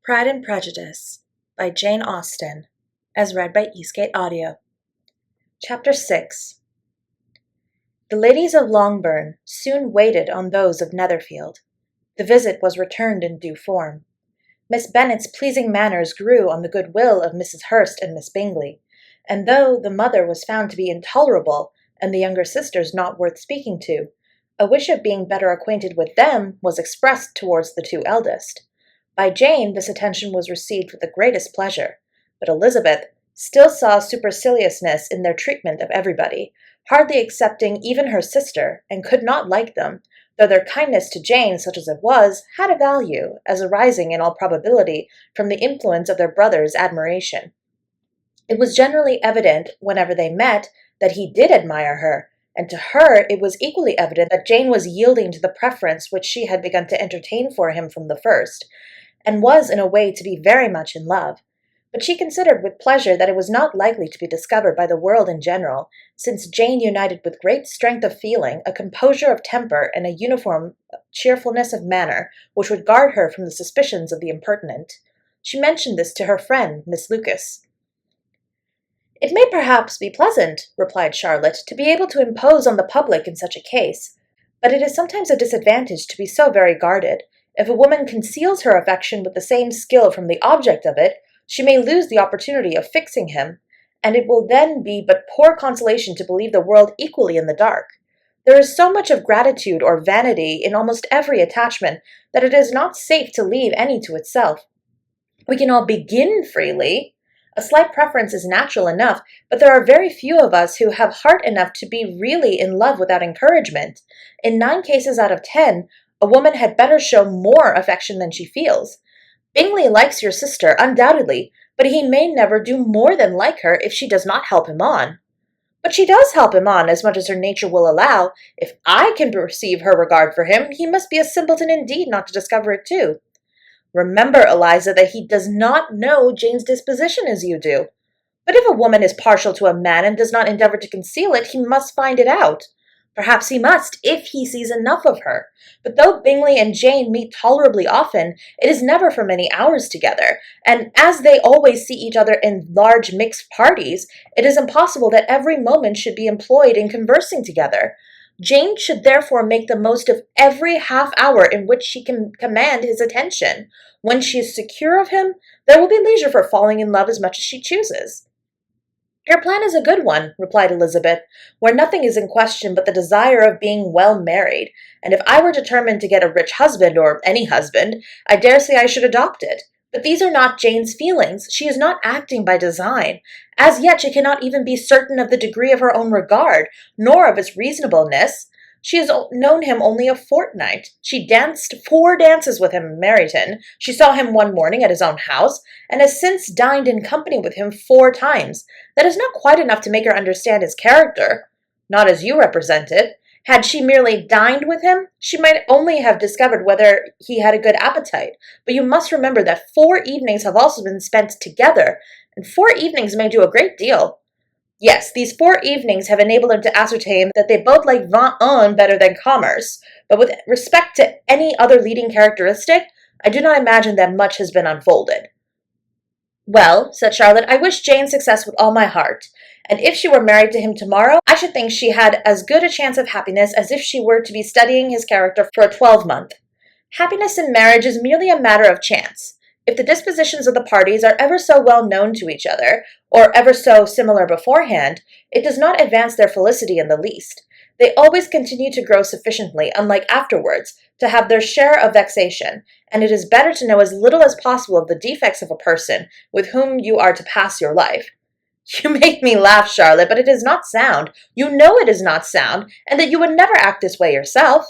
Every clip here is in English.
Pride and Prejudice by Jane Austen, as read by Eastgate Audio. Chapter 6. The ladies of Longbourn soon waited on those of Netherfield. The visit was returned in due form. Miss Bennet's pleasing manners grew on the goodwill of Mrs. Hurst and Miss Bingley, and though the mother was found to be intolerable and the younger sisters not worth speaking to, a wish of being better acquainted with them was expressed towards the two eldest. By Jane this attention was received with the greatest pleasure, but Elizabeth still saw superciliousness in their treatment of everybody, hardly excepting even her sister, and could not like them, though their kindness to Jane, such as it was, had a value, as arising in all probability from the influence of their brother's admiration. It was generally evident, whenever they met, that he did admire her, and to her it was equally evident that Jane was yielding to the preference which she had begun to entertain for him from the first, and was in a way to be very much in love. But she considered with pleasure that it was not likely to be discovered by the world in general, since Jane united with great strength of feeling, a composure of temper, and a uniform cheerfulness of manner, which would guard her from the suspicions of the impertinent. She mentioned this to her friend, Miss Lucas. "It may perhaps be pleasant," replied Charlotte, "to be able to impose on the public in such a case, but it is sometimes a disadvantage to be so very guarded. If a woman conceals her affection with the same skill from the object of it, she may lose the opportunity of fixing him, and it will then be but poor consolation to believe the world equally in the dark. There is so much of gratitude or vanity in almost every attachment that it is not safe to leave any to itself. We can all begin freely. A slight preference is natural enough, but there are very few of us who have heart enough to be really in love without encouragement. In 9 cases out of 10, a woman had better show more affection than she feels. Bingley likes your sister, undoubtedly, but he may never do more than like her if she does not help him on. But she does help him on as much as her nature will allow. If I can perceive her regard for him, he must be a simpleton indeed not to discover it too. Remember, Eliza, that he does not know Jane's disposition as you do. But if a woman is partial to a man and does not endeavor to conceal it, he must find it out. Perhaps he must, if he sees enough of her. But though Bingley and Jane meet tolerably often, it is never for many hours together, and as they always see each other in large mixed parties, it is impossible that every moment should be employed in conversing together. Jane should therefore make the most of every half-hour in which she can command his attention. When she is secure of him, there will be leisure for falling in love as much as she chooses." "Your plan is a good one," replied Elizabeth, "where nothing is in question but the desire of being well married, and if I were determined to get a rich husband, or any husband, I dare say I should adopt it. But these are not Jane's feelings. She is not acting by design. As yet she cannot even be certain of the degree of her own regard, nor of its reasonableness. She has known him only a fortnight. She danced 4 dances with him in Meryton. She saw him one morning at his own house, and has since dined in company with him 4 times. That is not quite enough to make her understand his character. Not as you represent it. Had she merely dined with him, she might only have discovered whether he had a good appetite. But you must remember that 4 evenings have also been spent together, and 4 evenings may do a great deal. Yes, these 4 evenings have enabled him to ascertain that they both like vingt-un better than commerce, but with respect to any other leading characteristic, I do not imagine that much has been unfolded." "Well," said Charlotte, "I wish Jane success with all my heart, and if she were married to him tomorrow, I should think she had as good a chance of happiness as if she were to be studying his character for a 12-month. Happiness in marriage is merely a matter of chance. If the dispositions of the parties are ever so well known to each other, or ever so similar beforehand, it does not advance their felicity in the least. They always continue to grow sufficiently, unlike afterwards, to have their share of vexation, and it is better to know as little as possible of the defects of a person with whom you are to pass your life." "You make me laugh, Charlotte, but it is not sound. You know it is not sound, and that you would never act this way yourself."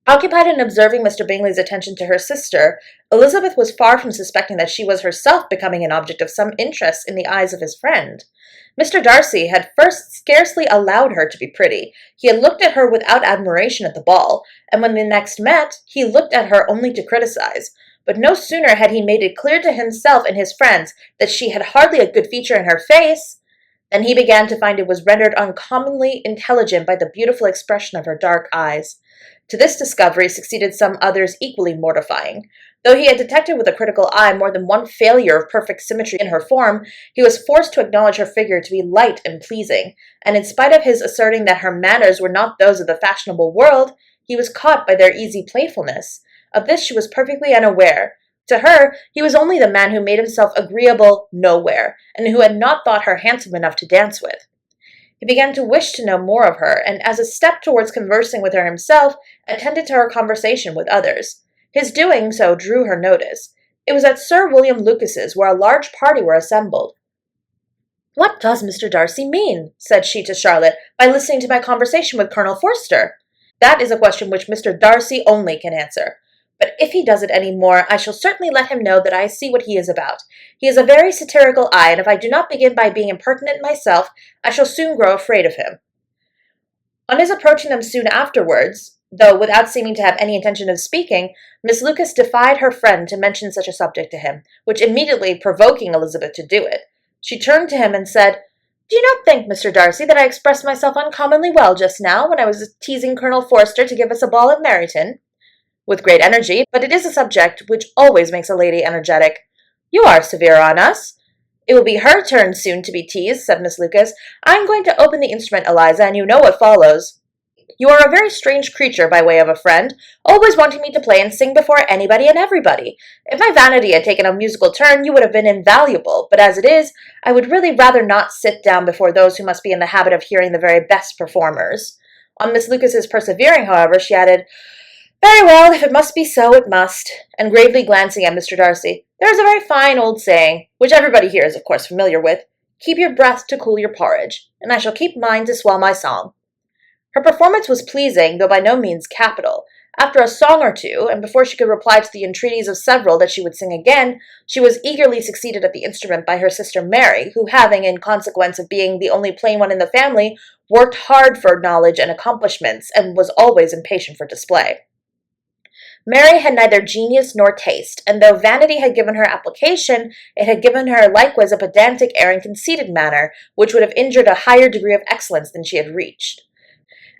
Occupied in observing Mr. Bingley's attention to her sister, Elizabeth was far from suspecting that she was herself becoming an object of some interest in the eyes of his friend. Mr. Darcy had first scarcely allowed her to be pretty. He had looked at her without admiration at the ball, and when they next met, he looked at her only to criticize. But no sooner had he made it clear to himself and his friends that she had hardly a good feature in her face, than he began to find it was rendered uncommonly intelligent by the beautiful expression of her dark eyes. To this discovery succeeded some others equally mortifying. Though he had detected with a critical eye more than one failure of perfect symmetry in her form, he was forced to acknowledge her figure to be light and pleasing, and in spite of his asserting that her manners were not those of the fashionable world, he was caught by their easy playfulness. Of this she was perfectly unaware. To her, he was only the man who made himself agreeable nowhere, and who had not thought her handsome enough to dance with. He began to wish to know more of her, and as a step towards conversing with her himself, attended to her conversation with others. His doing so drew her notice. It was at Sir William Lucas's, where a large party were assembled. "What does Mr. Darcy mean," said she to Charlotte, "by listening to my conversation with Colonel Forster?" "That is a question which Mr. Darcy only can answer. But if he does it any more, I shall certainly let him know that I see what he is about. He has a very satirical eye, and if I do not begin by being impertinent myself, I shall soon grow afraid of him." On his approaching them soon afterwards, though without seeming to have any intention of speaking, Miss Lucas defied her friend to mention such a subject to him, which immediately provoking Elizabeth to do it, she turned to him and said, "Do you not think, Mr. Darcy, that I expressed myself uncommonly well just now, when I was teasing Colonel Forster to give us a ball at Meryton?" "With great energy, but it is a subject which always makes a lady energetic." "You are severe on us." "It will be her turn soon to be teased," said Miss Lucas. "I am going to open the instrument, Eliza, and you know what follows." "You are a very strange creature by way of a friend, always wanting me to play and sing before anybody and everybody. If my vanity had taken a musical turn, you would have been invaluable, but as it is, I would really rather not sit down before those who must be in the habit of hearing the very best performers." On Miss Lucas's persevering, however, she added, "Very well, if it must be so, it must," and gravely glancing at Mr. Darcy, "there is a very fine old saying, which everybody here is of course familiar with, 'Keep your breath to cool your porridge,' and I shall keep mine to swell my song." Her performance was pleasing, though by no means capital. After a song or two, and before she could reply to the entreaties of several that she would sing again, she was eagerly succeeded at the instrument by her sister Mary, who having, in consequence of being the only plain one in the family, worked hard for knowledge and accomplishments, and was always impatient for display. Mary had neither genius nor taste, and though vanity had given her application, it had given her likewise a pedantic air and conceited manner, which would have injured a higher degree of excellence than she had reached.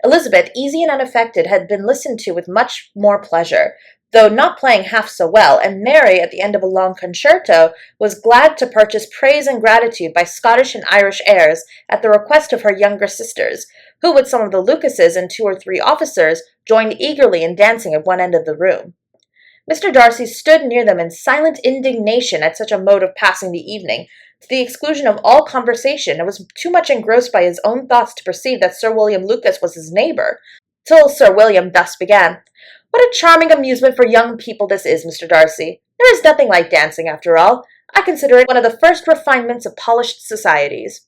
Elizabeth, easy and unaffected, had been listened to with much more pleasure, though not playing half so well, and Mary, at the end of a long concerto, was glad to purchase praise and gratitude by Scottish and Irish airs at the request of her younger sisters, who, with some of the Lucases and 2 or 3 officers, joined eagerly in dancing at one end of the room. Mr. Darcy stood near them in silent indignation at such a mode of passing the evening, to the exclusion of all conversation, and was too much engrossed by his own thoughts to perceive that Sir William Lucas was his neighbour, till Sir William thus began, "What a charming amusement for young people this is, Mr. Darcy. There is nothing like dancing, after all. I consider it one of the first refinements of polished societies."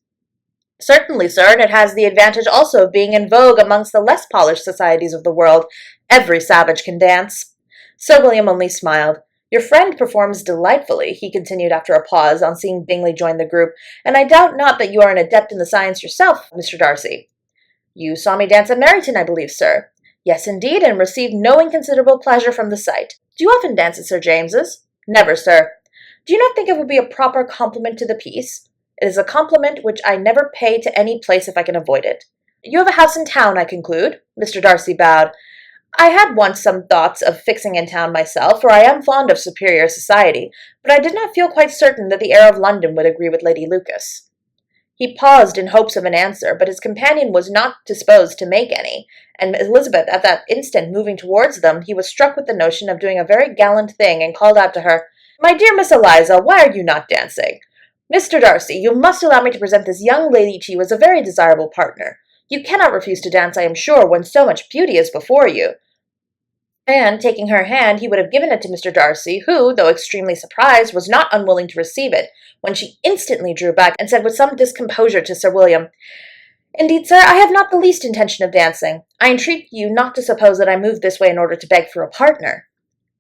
"Certainly, sir, and it has the advantage also of being in vogue amongst the less polished societies of the world. Every savage can dance." Sir William only smiled. "Your friend performs delightfully," he continued after a pause, on seeing Bingley join the group, "and I doubt not that you are an adept in the science yourself, Mr. Darcy." "You saw me dance at Meryton, I believe, sir." "Yes, indeed, and received no inconsiderable pleasure from the sight. Do you often dance at Sir James's?" "Never, sir." "Do you not think it would be a proper compliment to the piece?" "It is a compliment which I never pay to any place if I can avoid it." "You have a house in town, I conclude?" Mr. Darcy bowed. "I had once some thoughts of fixing in town myself, for I am fond of superior society, but I did not feel quite certain that the air of London would agree with Lady Lucas." He paused in hopes of an answer, but his companion was not disposed to make any, and Elizabeth at that instant moving towards them, he was struck with the notion of doing a very gallant thing, and called out to her, "My dear Miss Eliza, why are you not dancing? Mr. Darcy, you must allow me to present this young lady to you as a very desirable partner. You cannot refuse to dance, I am sure, when so much beauty is before you." And, taking her hand, he would have given it to Mr. Darcy, who, though extremely surprised, was not unwilling to receive it, when she instantly drew back, and said with some discomposure to Sir William, "Indeed, sir, I have not the least intention of dancing. I entreat you not to suppose that I moved this way in order to beg for a partner."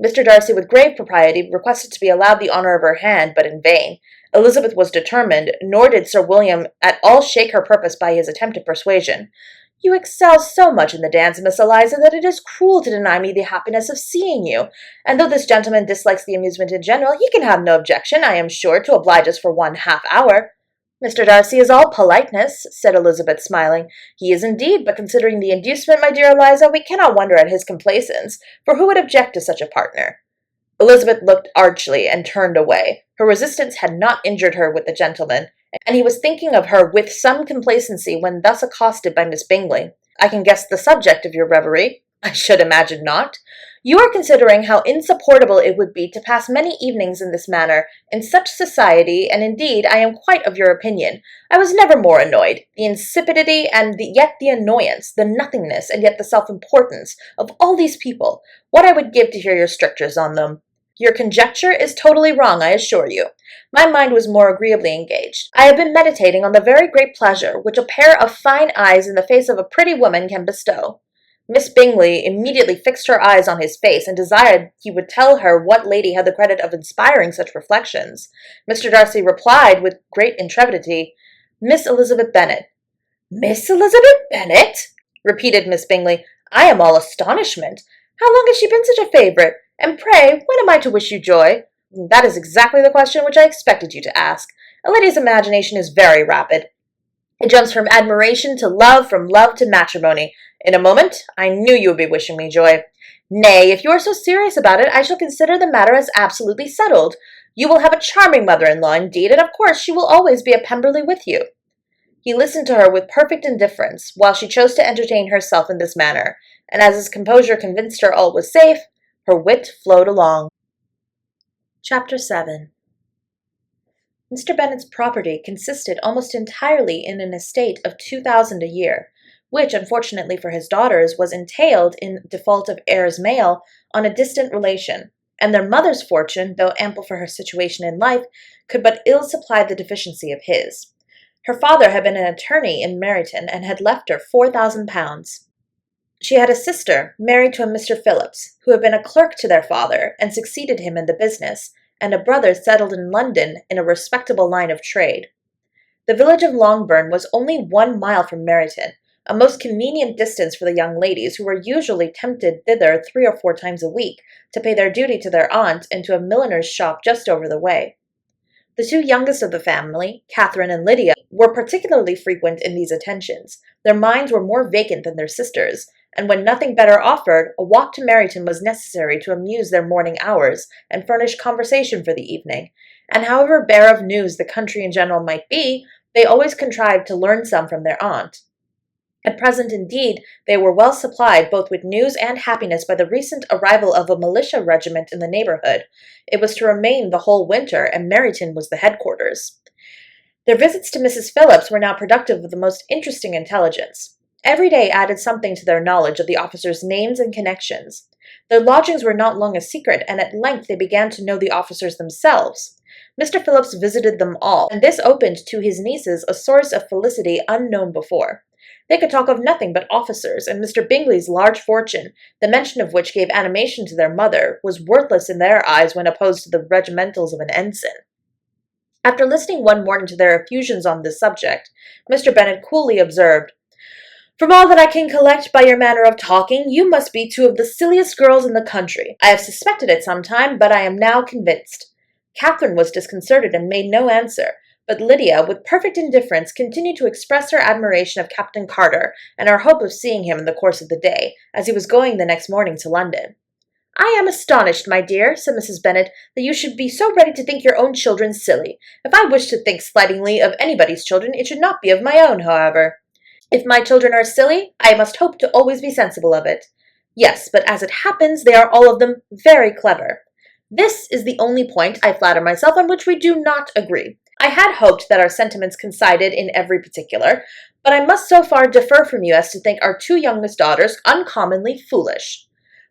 Mr. Darcy, with grave propriety, requested to be allowed the honour of her hand, but in vain. Elizabeth was determined, nor did Sir William at all shake her purpose by his attempt at persuasion. "You excel so much in the dance, Miss Eliza, that it is cruel to deny me the happiness of seeing you, and though this gentleman dislikes the amusement in general, he can have no objection, I am sure, to oblige us for 1/2 hour." "Mr. Darcy is all politeness," said Elizabeth, smiling. "He is indeed, but considering the inducement, my dear Eliza, we cannot wonder at his complaisance, for who would object to such a partner?" Elizabeth looked archly and turned away. Her resistance had not injured her with the gentleman, and he was thinking of her with some complacency when thus accosted by Miss Bingley. "I can guess the subject of your reverie." "I should imagine not. You are considering how insupportable it would be to pass many evenings in this manner, in such society, and indeed I am quite of your opinion. I was never more annoyed. The insipidity and yet the annoyance, the nothingness and yet the self-importance of all these people. What I would give to hear your strictures on them. Your conjecture is totally wrong, I assure you. My mind was more agreeably engaged. I have been meditating on the very great pleasure which a pair of fine eyes in the face of a pretty woman can bestow." Miss Bingley immediately fixed her eyes on his face, and desired he would tell her what lady had the credit of inspiring such reflections. Mr. Darcy replied with great intrepidity, "Miss Elizabeth Bennet." "Miss Elizabeth Bennet?" repeated Miss Bingley. "I am all astonishment. How long has she been such a favourite? And pray, when am I to wish you joy?" "That is exactly the question which I expected you to ask. A lady's imagination is very rapid. It jumps from admiration to love, from love to matrimony. In a moment, I knew you would be wishing me joy. Nay, if you are so serious about it, I shall consider the matter as absolutely settled. You will have a charming mother-in-law indeed, and of course she will always be at Pemberley with you." He listened to her with perfect indifference, while she chose to entertain herself in this manner, and as his composure convinced her all was safe, her wit flowed along. Chapter 7. Mr. Bennet's property consisted almost entirely in an estate of 2,000 a year, which, unfortunately for his daughters, was entailed, in default of heirs male, on a distant relation, and their mother's fortune, though ample for her situation in life, could but ill supply the deficiency of his. Her father had been an attorney in Meryton, and had left her £4,000. She had a sister, married to a Mr. Phillips, who had been a clerk to their father, and succeeded him in the business, and a brother settled in London in a respectable line of trade. The village of Longbourn was only 1 mile from Meryton, a most convenient distance for the young ladies, who were usually tempted thither 3 or 4 times a week, to pay their duty to their aunt and to a milliner's shop just over the way. The 2 youngest of the family, Catherine and Lydia, were particularly frequent in these attentions. Their minds were more vacant than their sisters', and when nothing better offered, a walk to Meryton was necessary to amuse their morning hours and furnish conversation for the evening, and however bare of news the country in general might be, they always contrived to learn some from their aunt. At present, indeed, they were well supplied both with news and happiness by the recent arrival of a militia regiment in the neighbourhood. It was to remain the whole winter, and Meryton was the headquarters. Their visits to Mrs. Phillips were now productive of the most interesting intelligence. Every day added something to their knowledge of the officers' names and connections. Their lodgings were not long a secret, and at length they began to know the officers themselves. Mr. Phillips visited them all, and this opened to his nieces a source of felicity unknown before. They could talk of nothing but officers, and Mr. Bingley's large fortune, the mention of which gave animation to their mother, was worthless in their eyes when opposed to the regimentals of an ensign. After listening one morning to their effusions on this subject, Mr. Bennet coolly observed, "From all that I can collect by your manner of talking, you must be 2 of the silliest girls in the country. I have suspected it some time, but I am now convinced." Catherine was disconcerted and made no answer, but Lydia, with perfect indifference, continued to express her admiration of Captain Carter, and her hope of seeing him in the course of the day, as he was going the next morning to London. "I am astonished, my dear," said Mrs. Bennet, "that you should be so ready to think your own children silly. If I wish to think slightingly of anybody's children, it should not be of my own, however. If my children are silly, I must hope to always be sensible of it. Yes, but as it happens, they are all of them very clever. This is the only point, I flatter myself, on which we do not agree. I had hoped that our sentiments coincided in every particular, but I must so far differ from you as to think our 2 youngest daughters uncommonly foolish.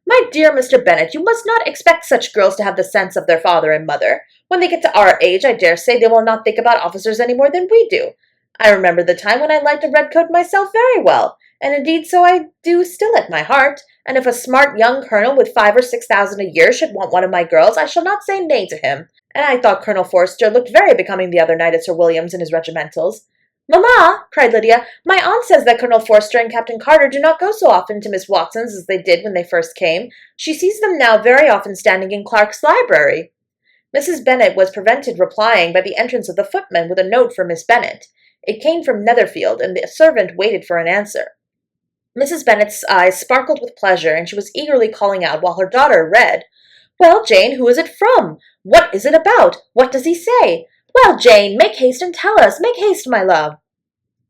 My dear Mr. Bennet, you must not expect such girls to have the sense of their father and mother. When they get to our age, I dare say they will not think about officers any more than we do. I remember the time when I liked a red coat myself very well, and indeed so I do still at my heart, and if a smart young colonel with 5,000 or 6,000 a year should want one of my girls, I shall not say nay to him, and I thought Colonel Forster looked very becoming the other night at Sir William's in his regimentals." "Mamma," cried Lydia, "my aunt says that Colonel Forster and Captain Carter do not go so often to Miss Watson's as they did when they first came. She sees them now very often standing in Clark's library." Mrs. Bennet was prevented replying by the entrance of the footman with a note for Miss Bennet. It came from Netherfield, and the servant waited for an answer. Mrs. Bennet's eyes sparkled with pleasure, and she was eagerly calling out while her daughter read, Well, Jane, who is it from? What is it about? What does he say? Well, Jane, make haste and tell us. Make haste, my love.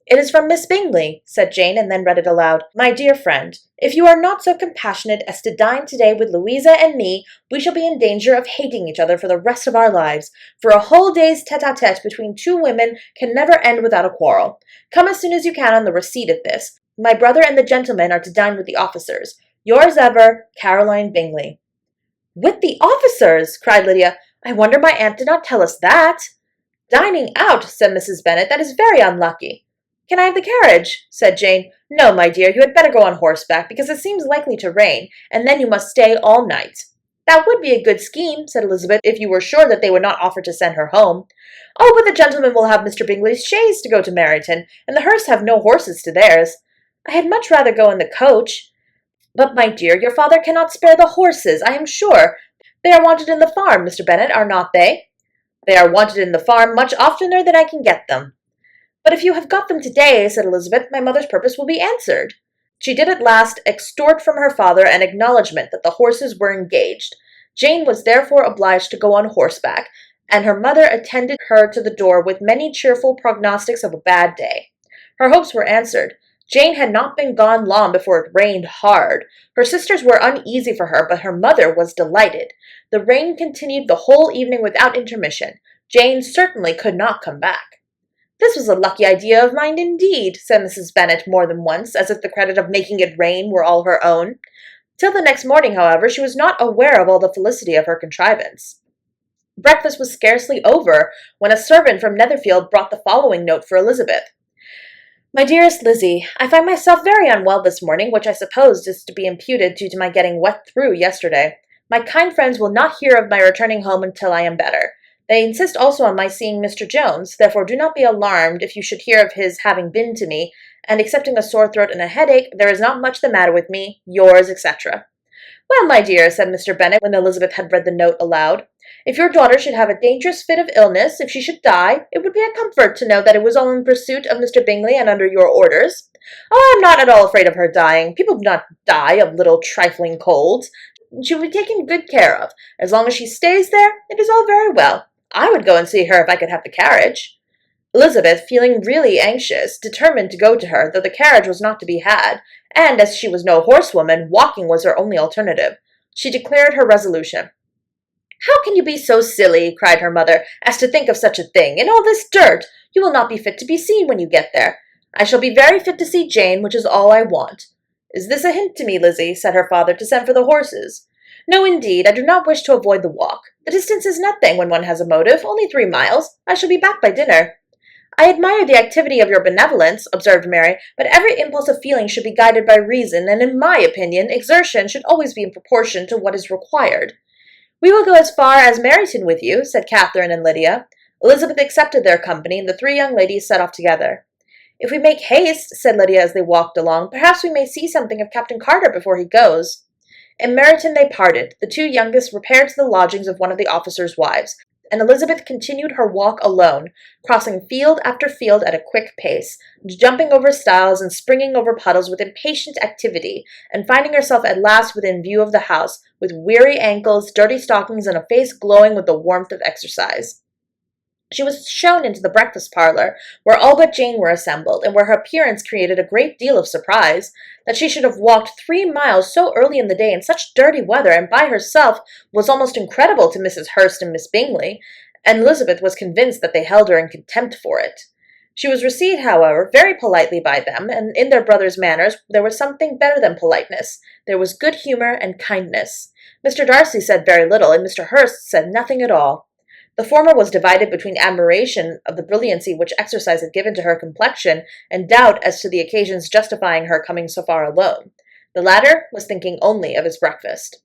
It is from Miss Bingley, said Jane, and then read it aloud. My dear friend, if you are not so compassionate as to dine today with Louisa and me, we shall be in danger of hating each other for the rest of our lives, for a whole day's tete-a-tete between two women can never end without a quarrel. Come as soon as you can on the receipt of this. My brother and the gentlemen are to dine with the officers. Yours ever, Caroline Bingley. With the officers! Cried Lydia. I wonder my aunt did not tell us that. Dining out, said Mrs. Bennet. That is very unlucky. Can I have the carriage? Said Jane. No, my dear, you had better go on horseback, because it seems likely to rain, and then you must stay all night. That would be a good scheme, said Elizabeth, if you were sure that they would not offer to send her home. Oh, but the gentlemen will have Mr. Bingley's chaise to go to Meryton, and the Hursts have no horses to theirs. I had much rather go in the coach. But, my dear, your father cannot spare the horses, I am sure. They are wanted in the farm, Mr. Bennet, are not they? They are wanted in the farm much oftener than I can get them. But if you have got them today, said Elizabeth, my mother's purpose will be answered. She did at last extort from her father an acknowledgment that the horses were engaged. Jane was therefore obliged to go on horseback, and her mother attended her to the door with many cheerful prognostics of a bad day. Her hopes were answered. Jane had not been gone long before it rained hard. Her sisters were uneasy for her, but her mother was delighted. The rain continued the whole evening without intermission. Jane certainly could not come back. This was a lucky idea of mine indeed, said Mrs. Bennet more than once, as if the credit of making it rain were all her own. Till the next morning, however, she was not aware of all the felicity of her contrivance. Breakfast was scarcely over when a servant from Netherfield brought the following note for Elizabeth. My dearest Lizzie, I find myself very unwell this morning, which I suppose is to be imputed to my getting wet through yesterday. My kind friends will not hear of my returning home until I am better. They insist also on my seeing Mr. Jones, therefore do not be alarmed if you should hear of his having been to me, and excepting a sore throat and a headache, there is not much the matter with me. Yours, etc. Well, my dear, said Mr. Bennet, when Elizabeth had read the note aloud, if your daughter should have a dangerous fit of illness, if she should die, it would be a comfort to know that it was all in pursuit of Mr. Bingley and under your orders. Oh, I am not at all afraid of her dying. People do not die of little trifling colds. She will be taken good care of. As long as she stays there, it is all very well. I would go and see her if I could have the carriage. Elizabeth, feeling really anxious, determined to go to her, though the carriage was not to be had, and as she was no horsewoman, walking was her only alternative. She declared her resolution. How can you be so silly, cried her mother, as to think of such a thing, in all this dirt? You will not be fit to be seen when you get there. I shall be very fit to see Jane, which is all I want. Is this a hint to me, Lizzie, said her father, to send for the horses? No, indeed, I do not wish to avoid the walk. The distance is nothing when one has a motive, only 3 miles. I shall be back by dinner. I admire the activity of your benevolence, observed Mary, but every impulse of feeling should be guided by reason, and in my opinion, exertion should always be in proportion to what is required. We will go as far as Meryton with you, said Catherine and Lydia. Elizabeth accepted their company, and the 3 young ladies set off together. If we make haste, said Lydia as they walked along, perhaps we may see something of Captain Carter before he goes. In Meryton they parted. The 2 youngest repaired to the lodgings of one of the officers' wives, and Elizabeth continued her walk alone, crossing field after field at a quick pace, jumping over stiles and springing over puddles with impatient activity, and finding herself at last within view of the house, with weary ankles, dirty stockings, and a face glowing with the warmth of exercise. She was shown into the breakfast parlour, where all but Jane were assembled, and where her appearance created a great deal of surprise. That she should have walked 3 miles so early in the day in such dirty weather and by herself was almost incredible to Mrs. Hurst and Miss Bingley, and Elizabeth was convinced that they held her in contempt for it. She was received, however, very politely by them, and in their brother's manners there was something better than politeness. There was good humour and kindness. Mr. Darcy said very little, and Mr. Hurst said nothing at all. The former was divided between admiration of the brilliancy which exercise had given to her complexion and doubt as to the occasions justifying her coming so far alone. The latter was thinking only of his breakfast.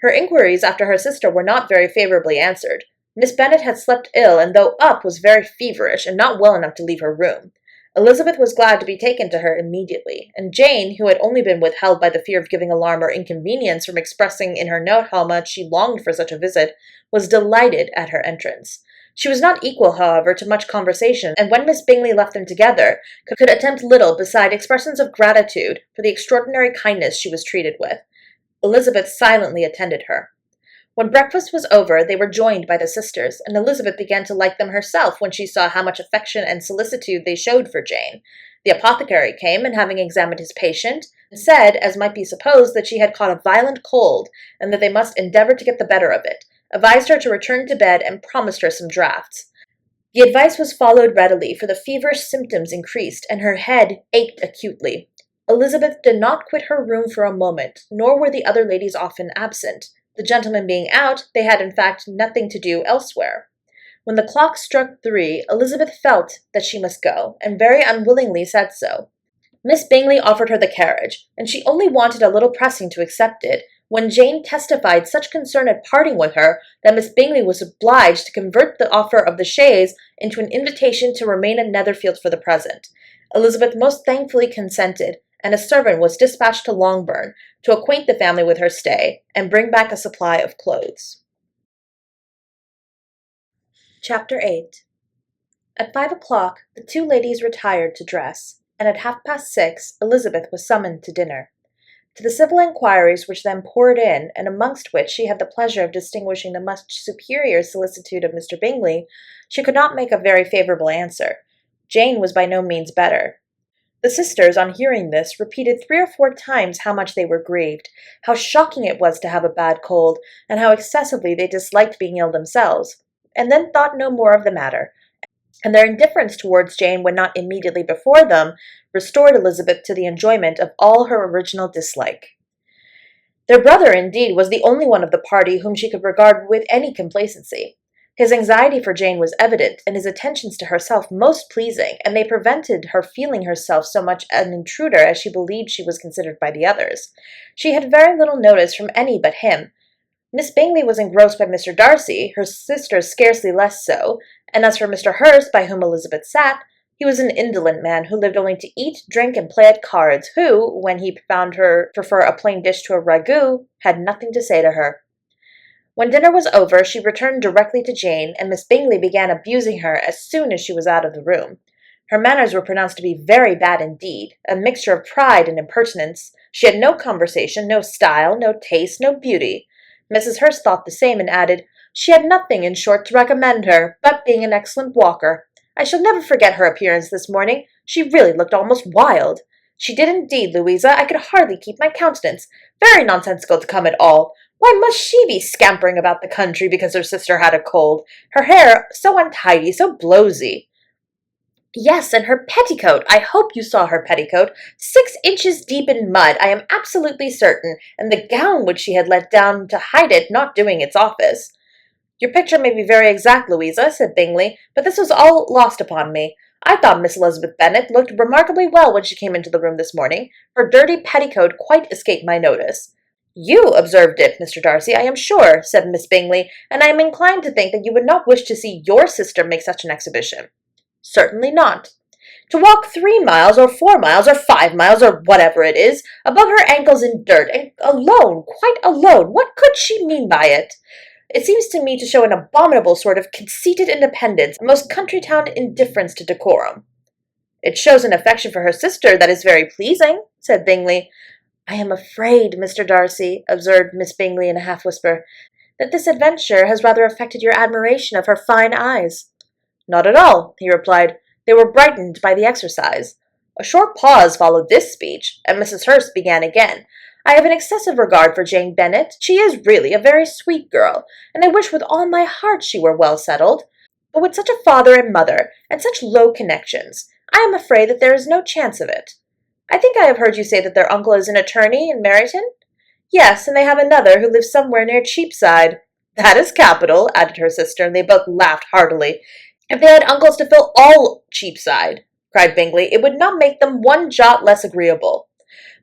Her inquiries after her sister were not very favourably answered. Miss Bennet had slept ill, and though up was very feverish, and not well enough to leave her room. Elizabeth was glad to be taken to her immediately, and Jane, who had only been withheld by the fear of giving alarm or inconvenience from expressing in her note how much she longed for such a visit, was delighted at her entrance. She was not equal, however, to much conversation, and when Miss Bingley left them together, could attempt little beside expressions of gratitude for the extraordinary kindness she was treated with. Elizabeth silently attended her. When breakfast was over, they were joined by the sisters, and Elizabeth began to like them herself when she saw how much affection and solicitude they showed for Jane. The apothecary came, and having examined his patient, said, as might be supposed, that she had caught a violent cold, and that they must endeavor to get the better of it, advised her to return to bed, and promised her some draughts. The advice was followed readily, for the feverish symptoms increased, and her head ached acutely. Elizabeth did not quit her room for a moment, nor were the other ladies often absent. The gentlemen being out, they had in fact nothing to do elsewhere. When the clock struck 3, Elizabeth felt that she must go, and very unwillingly said so. Miss Bingley offered her the carriage, and she only wanted a little pressing to accept it, when Jane testified such concern at parting with her that Miss Bingley was obliged to convert the offer of the chaise into an invitation to remain at Netherfield for the present. Elizabeth most thankfully consented, and a servant was dispatched to Longbourn to acquaint the family with her stay, and bring back a supply of clothes. Chapter 8. At 5 o'clock the two ladies retired to dress, and at 6:30 Elizabeth was summoned to dinner. To the civil inquiries which then poured in, and amongst which she had the pleasure of distinguishing the much superior solicitude of Mr. Bingley, she could not make a very favourable answer. Jane was by no means better. The sisters, on hearing this, repeated 3 or 4 times how much they were grieved, how shocking it was to have a bad cold, and how excessively they disliked being ill themselves, and then thought no more of the matter, and their indifference towards Jane when not immediately before them restored Elizabeth to the enjoyment of all her original dislike. Their brother, indeed, was the only one of the party whom she could regard with any complacency. His anxiety for Jane was evident, and his attentions to herself most pleasing, and they prevented her feeling herself so much an intruder as she believed she was considered by the others. She had very little notice from any but him. Miss Bingley was engrossed by Mr. Darcy, her sisters scarcely less so, and as for Mr. Hurst, by whom Elizabeth sat, he was an indolent man who lived only to eat, drink, and play at cards, who, when he found her prefer a plain dish to a ragout, had nothing to say to her. When dinner was over, she returned directly to Jane, and Miss Bingley began abusing her as soon as she was out of the room. Her manners were pronounced to be very bad indeed, a mixture of pride and impertinence. She had no conversation, no style, no taste, no beauty. Mrs. Hurst thought the same, and added, she had nothing, in short, to recommend her, but being an excellent walker. I shall never forget her appearance this morning. She really looked almost wild. She did indeed, Louisa. I could hardly keep my countenance. Very nonsensical to come at all. Why must she be scampering about the country because her sister had a cold? Her hair so untidy, so blowsy. Yes, and her petticoat. I hope you saw her petticoat. 6 inches deep in mud, I am absolutely certain, and the gown which she had let down to hide it not doing its office. Your picture may be very exact, Louisa, said Bingley, but this was all lost upon me. I thought Miss Elizabeth Bennet looked remarkably well when she came into the room this morning. Her dirty petticoat quite escaped my notice. You observed it, Mr. Darcy, I am sure, said Miss Bingley, and I am inclined to think that you would not wish to see your sister make such an exhibition. Certainly not. To walk 3 miles, or 4 miles, or 5 miles, or whatever it is, above her ankles in dirt, and alone, quite alone, what could she mean by it? It seems to me to show an abominable sort of conceited independence, a most country-town indifference to decorum. It shows an affection for her sister that is very pleasing, said Bingley. I am afraid, Mr. Darcy, observed Miss Bingley in a half-whisper, that this adventure has rather affected your admiration of her fine eyes. Not at all, he replied. They were brightened by the exercise. A short pause followed this speech, and Mrs. Hurst began again. I have an excessive regard for Jane Bennet. She is really a very sweet girl, and I wish with all my heart she were well settled. But with such a father and mother, and such low connections, I am afraid that there is no chance of it. I think I have heard you say that their uncle is an attorney in Meryton? Yes, and they have another who lives somewhere near Cheapside. That is capital, added her sister, and they both laughed heartily. If they had uncles to fill all Cheapside, cried Bingley, it would not make them one jot less agreeable.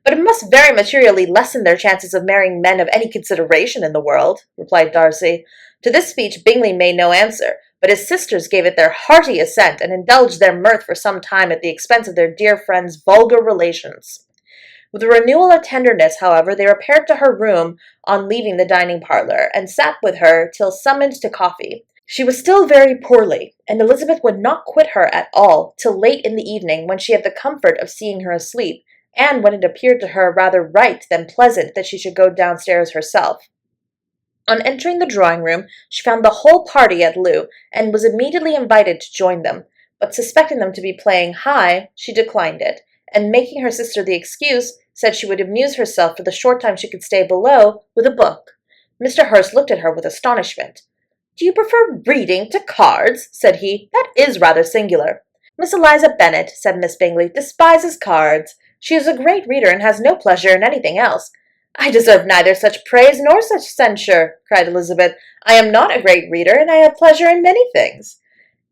But it must very materially lessen their chances of marrying men of any consideration in the world, replied Darcy. To this speech Bingley made no answer, but his sisters gave it their hearty assent, and indulged their mirth for some time at the expense of their dear friend's vulgar relations. With a renewal of tenderness, however, they repaired to her room on leaving the dining-parlour, and sat with her till summoned to coffee. She was still very poorly, and Elizabeth would not quit her at all till late in the evening, when she had the comfort of seeing her asleep, and when it appeared to her rather right than pleasant that she should go downstairs herself. On entering the drawing-room, she found the whole party at loo, and was immediately invited to join them, but suspecting them to be playing high, she declined it, and making her sister the excuse, said she would amuse herself for the short time she could stay below with a book. Mr. Hurst looked at her with astonishment. "Do you prefer reading to cards?" said he. "That is rather singular." "Miss Eliza Bennet," said Miss Bingley, "despises cards. She is a great reader and has no pleasure in anything else." "I deserve neither such praise nor such censure," cried Elizabeth. "I am not a great reader, and I have pleasure in many things."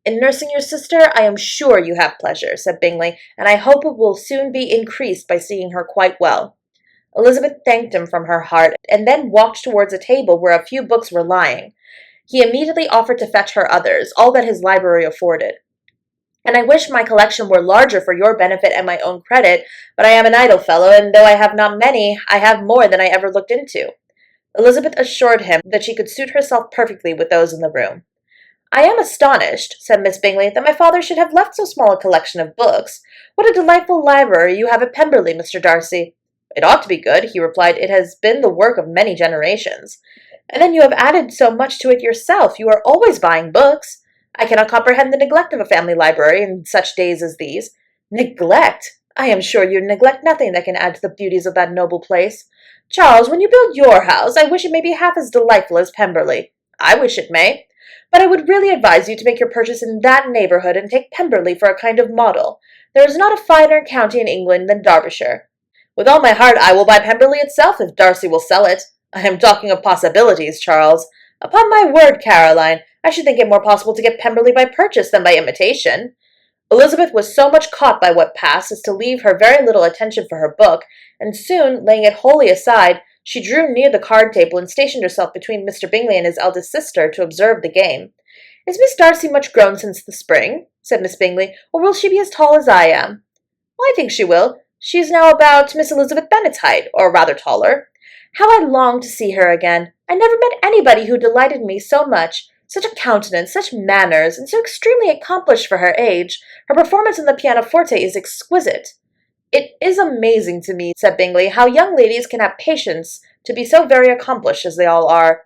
"In nursing your sister, I am sure you have pleasure," said Bingley, "and I hope it will soon be increased by seeing her quite well." Elizabeth thanked him from her heart, and then walked towards a table where a few books were lying. He immediately offered to fetch her others, all that his library afforded. "And I wish my collection were larger for your benefit and my own credit, but I am an idle fellow, and though I have not many, I have more than I ever looked into." Elizabeth assured him that she could suit herself perfectly with those in the room. "I am astonished," said Miss Bingley, "that my father should have left so small a collection of books. What a delightful library you have at Pemberley, Mr. Darcy." "It ought to be good," he replied. "It has been the work of many generations." "And then you have added so much to it yourself. You are always buying books. I cannot comprehend the neglect of a family library in such days as these." "Neglect! I am sure you neglect nothing that can add to the beauties of that noble place. Charles, when you build your house, I wish it may be half as delightful as Pemberley." "I wish it may. But I would really advise you to make your purchase in that neighbourhood, and take Pemberley for a kind of model. There is not a finer county in England than Derbyshire." "With all my heart I will buy Pemberley itself, if Darcy will sell it. I am talking of possibilities, Charles. Upon my word, Caroline, I should think it more possible to get Pemberley by purchase than by imitation." Elizabeth was so much caught by what passed as to leave her very little attention for her book, and soon, laying it wholly aside, she drew near the card table and stationed herself between Mr. Bingley and his eldest sister to observe the game. "Is Miss Darcy much grown since the spring?" said Miss Bingley, "or will she be as tall as I am?" "I think she will. She is now about Miss Elizabeth Bennet's height, or rather taller. How I long to see her again! I never met anybody who delighted me so much. Such a countenance, such manners, and so extremely accomplished for her age. Her performance on the pianoforte is exquisite." "It is amazing to me," said Bingley, "how young ladies can have patience to be so very accomplished as they all are."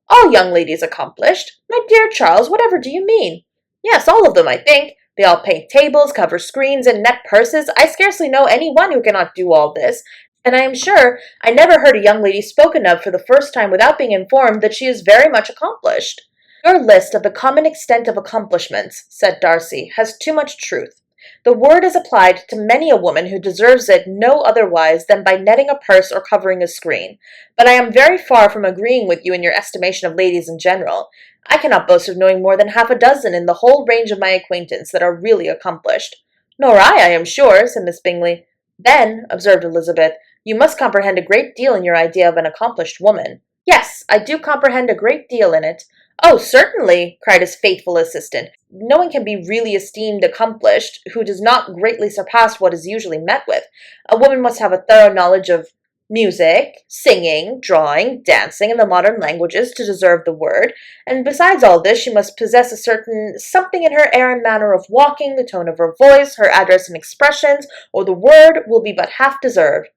"All young ladies accomplished? My dear Charles, whatever do you mean?" "Yes, all of them, I think. They all paint tables, cover screens, and net purses. I scarcely know any one who cannot do all this, and I am sure I never heard a young lady spoken of for the first time without being informed that she is very much accomplished." "Your list of the common extent of accomplishments," said Darcy, "has too much truth. The word is applied to many a woman who deserves it no otherwise than by netting a purse or covering a screen. But I am very far from agreeing with you in your estimation of ladies in general. I cannot boast of knowing more than half a dozen in the whole range of my acquaintance that are really accomplished." "Nor I am sure," said Miss Bingley. "Then," observed Elizabeth, "you must comprehend a great deal in your idea of an accomplished woman." "Yes, I do comprehend a great deal in it." "Oh, certainly," cried his faithful assistant. "No one can be really esteemed accomplished who does not greatly surpass what is usually met with. A woman must have a thorough knowledge of music, singing, drawing, dancing, and the modern languages to deserve the word, and besides all this she must possess a certain something in her air and manner of walking, the tone of her voice, her address and expressions, or the word will be but half deserved."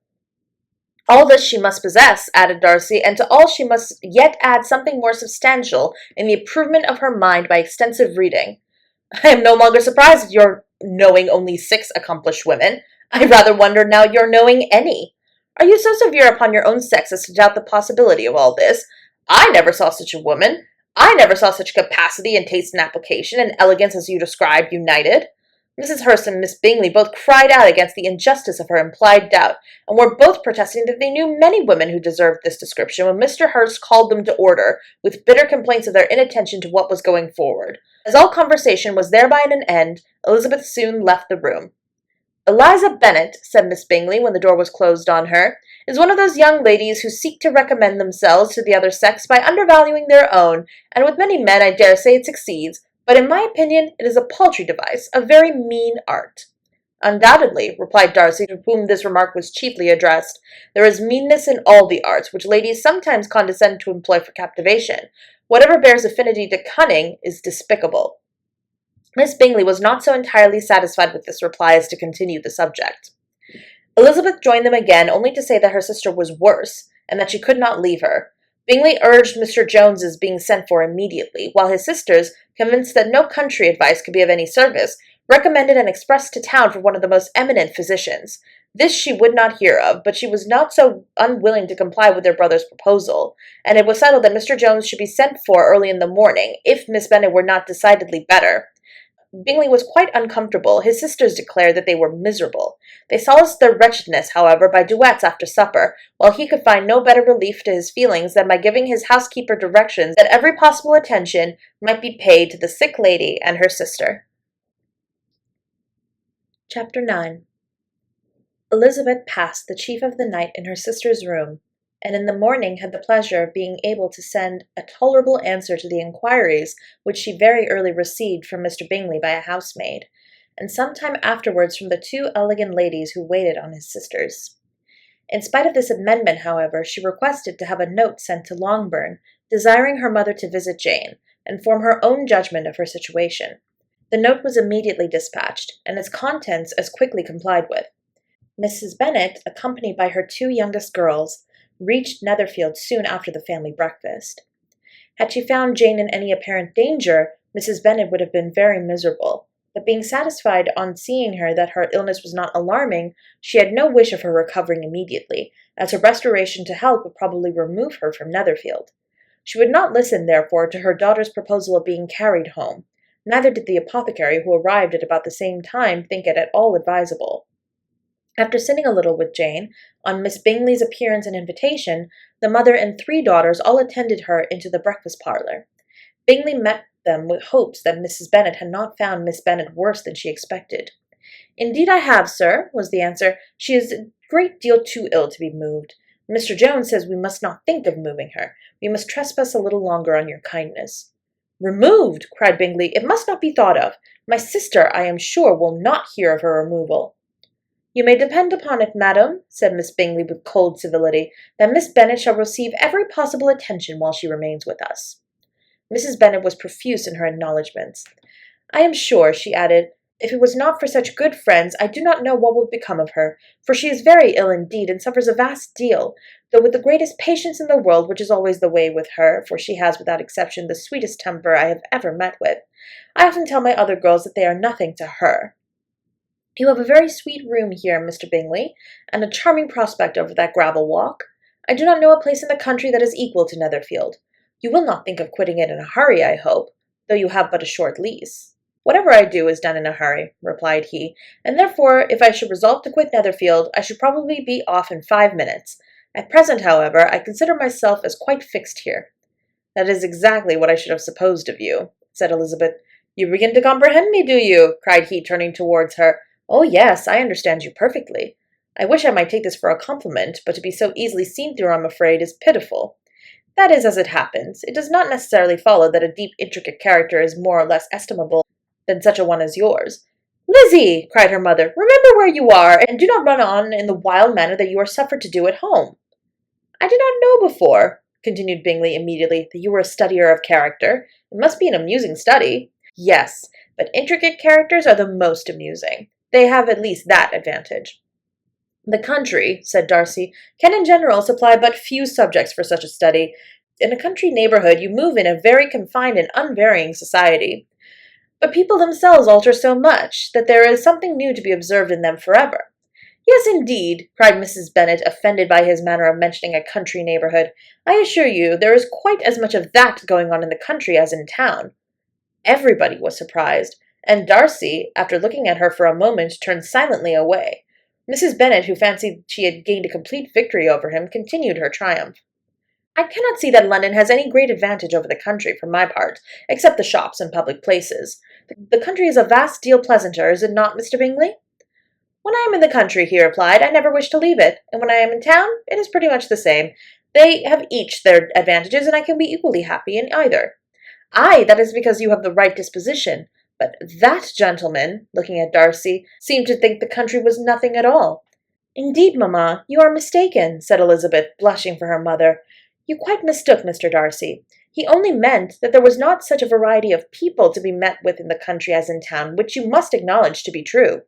"All this she must possess," added Darcy, "and to all she must yet add something more substantial in the improvement of her mind by extensive reading." "I am no longer surprised at your knowing only 6 accomplished women. I rather wonder now at your knowing any. Are you so severe upon your own sex as to doubt the possibility of all this? I never saw such a woman. I never saw such capacity and taste and application and elegance as you describe united." Mrs. Hurst and Miss Bingley both cried out against the injustice of her implied doubt, and were both protesting that they knew many women who deserved this description when Mr. Hurst called them to order, with bitter complaints of their inattention to what was going forward. As all conversation was thereby at an end, Elizabeth soon left the room. "Eliza Bennet," said Miss Bingley, when the door was closed on her, "is one of those young ladies who seek to recommend themselves to the other sex by undervaluing their own, and with many men I dare say it succeeds, but in my opinion it is a paltry device, a very mean art." "Undoubtedly," replied Darcy, to whom this remark was chiefly addressed. "There is meanness in all the arts, which ladies sometimes condescend to employ for captivation. Whatever bears affinity to cunning is despicable." Miss Bingley was not so entirely satisfied with this reply as to continue the subject. Elizabeth joined them again, only to say that her sister was worse, and that she could not leave her. Bingley urged Mr. Jones's being sent for immediately, while his sisters, convinced that no country advice could be of any service, recommended an express to town for one of the most eminent physicians. This she would not hear of, but she was not so unwilling to comply with their brother's proposal, and it was settled that Mr. Jones should be sent for early in the morning, if Miss Bennet were not decidedly better. Bingley was quite uncomfortable. His sisters declared that they were miserable. They solaced their wretchedness, however, by duets after supper, while he could find no better relief to his feelings than by giving his housekeeper directions that every possible attention might be paid to the sick lady and her sister. Chapter 9. Elizabeth passed the chief of the night in her sister's room, and in the morning had the pleasure of being able to send a tolerable answer to the inquiries which she very early received from Mr. Bingley by a housemaid, and some time afterwards from the 2 elegant ladies who waited on his sisters. In spite of this amendment, however, she requested to have a note sent to Longbourn, desiring her mother to visit Jane, and form her own judgment of her situation. The note was immediately dispatched, and its contents as quickly complied with. Mrs. Bennet, accompanied by her 2 youngest girls, reached Netherfield soon after the family breakfast. Had she found Jane in any apparent danger, Mrs. Bennet would have been very miserable, but being satisfied on seeing her that her illness was not alarming, she had no wish of her recovering immediately, as her restoration to health would probably remove her from Netherfield. She would not listen, therefore, to her daughter's proposal of being carried home. Neither did the apothecary, who arrived at about the same time, think it at all advisable. After sitting a little with Jane, on Miss Bingley's appearance and invitation, the mother and 3 daughters all attended her into the breakfast parlour. Bingley met them with hopes that Mrs. Bennet had not found Miss Bennet worse than she expected. "Indeed I have, sir," was the answer. "She is a great deal too ill to be moved. Mr. Jones says we must not think of moving her. We must trespass a little longer on your kindness." "Removed!" cried Bingley. "It must not be thought of. My sister, I am sure, will not hear of her removal." "You may depend upon it, madam," said Miss Bingley with cold civility, "that Miss Bennet shall receive every possible attention while she remains with us." Mrs. Bennet was profuse in her acknowledgments. "I am sure," she added, "if it was not for such good friends, I do not know what would become of her, for she is very ill indeed, and suffers a vast deal, though with the greatest patience in the world, which is always the way with her, for she has without exception the sweetest temper I have ever met with. I often tell my other girls that they are nothing to her. You have a very sweet room here, Mr. Bingley, and a charming prospect over that gravel walk. I do not know a place in the country that is equal to Netherfield. You will not think of quitting it in a hurry, I hope, though you have but a short lease." "Whatever I do is done in a hurry," replied he, "and therefore, if I should resolve to quit Netherfield, I should probably be off in 5 minutes. At present, however, I consider myself as quite fixed here." "That is exactly what I should have supposed of you," said Elizabeth. "You begin to comprehend me, do you?" cried he, turning towards her. "Oh, yes, I understand you perfectly. I wish I might take this for a compliment, but to be so easily seen through, I'm afraid, is pitiful. That is as it happens. It does not necessarily follow that a deep, intricate character is more or less estimable than such a one as yours." "Lizzie!" cried her mother, "remember where you are, and do not run on in the wild manner that you are suffered to do at home." "I did not know before," continued Bingley immediately, "that you were a studier of character. It must be an amusing study." "Yes, but intricate characters are the most amusing. They have at least that advantage." "The country," said Darcy, "can in general supply but few subjects for such a study. In a country neighbourhood you move in a very confined and unvarying society. But people themselves alter so much, that there is something new to be observed in them forever." "Yes, indeed," cried Mrs. Bennet, offended by his manner of mentioning a country neighbourhood. "I assure you there is quite as much of that going on in the country as in town." Everybody was surprised, and Darcy, after looking at her for a moment, turned silently away. Mrs. Bennet, who fancied she had gained a complete victory over him, continued her triumph. "I cannot see that London has any great advantage over the country, for my part, except the shops and public places. The country is a vast deal pleasanter, is it not, Mr. Bingley?" "When I am in the country," he replied, "I never wish to leave it, and when I am in town, it is pretty much the same. They have each their advantages, and I can be equally happy in either." "Ay, that is because you have the right disposition. But that gentleman," looking at Darcy, "seemed to think the country was nothing at all." "Indeed, mamma, you are mistaken," said Elizabeth, blushing for her mother. "You quite mistook Mr. Darcy. He only meant that there was not such a variety of people to be met with in the country as in town, which you must acknowledge to be true."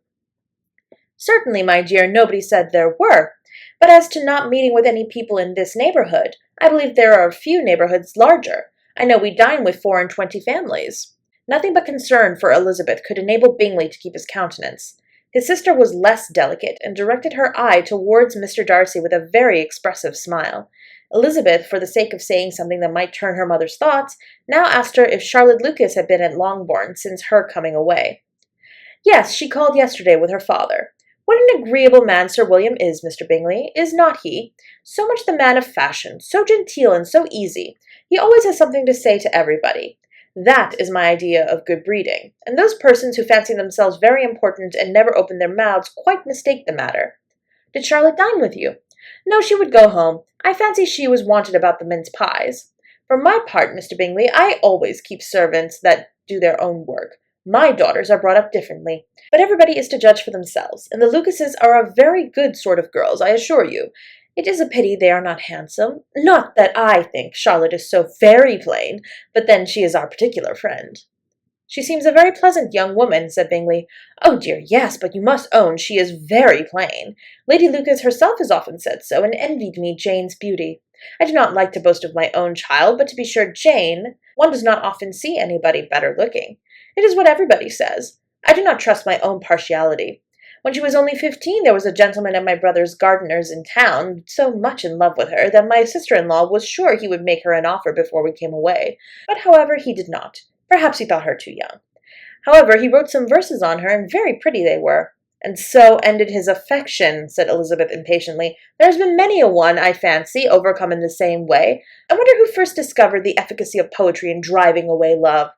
"Certainly, my dear, nobody said there were. But as to not meeting with any people in this neighborhood, I believe there are few neighborhoods larger. I know we dine with 24 families." Nothing but concern for Elizabeth could enable Bingley to keep his countenance. His sister was less delicate, and directed her eye towards Mr. Darcy with a very expressive smile. Elizabeth, for the sake of saying something that might turn her mother's thoughts, now asked her if Charlotte Lucas had been at Longbourn since her coming away. "Yes, she called yesterday with her father. What an agreeable man Sir William is, Mr. Bingley, is not he? So much the man of fashion, so genteel and so easy. He always has something to say to everybody. That is my idea of good breeding, and those persons who fancy themselves very important and never open their mouths quite mistake the matter. Did Charlotte dine with you?" "No, she would go home. I fancy she was wanted about the mince pies. For my part, Mr. Bingley, I always keep servants that do their own work. My daughters are brought up differently. But everybody is to judge for themselves, and the Lucases are a very good sort of girls, I assure you. It is a pity they are not handsome. Not that I think Charlotte is so very plain, but then she is our particular friend." "She seems a very pleasant young woman," said Bingley. "Oh dear, yes, but you must own she is very plain. Lady Lucas herself has often said so, and envied me Jane's beauty. I do not like to boast of my own child, but to be sure one does not often see anybody better looking. It is what everybody says. I do not trust my own partiality. When she was only 15, there was a gentleman at my brother's gardener's in town so much in love with her that my sister-in-law was sure he would make her an offer before we came away. But however, he did not. Perhaps he thought her too young. However, he wrote some verses on her, and very pretty they were." "And so ended his affection," said Elizabeth impatiently. "There has been many a one, I fancy, overcome in the same way. I wonder who first discovered the efficacy of poetry in driving away love."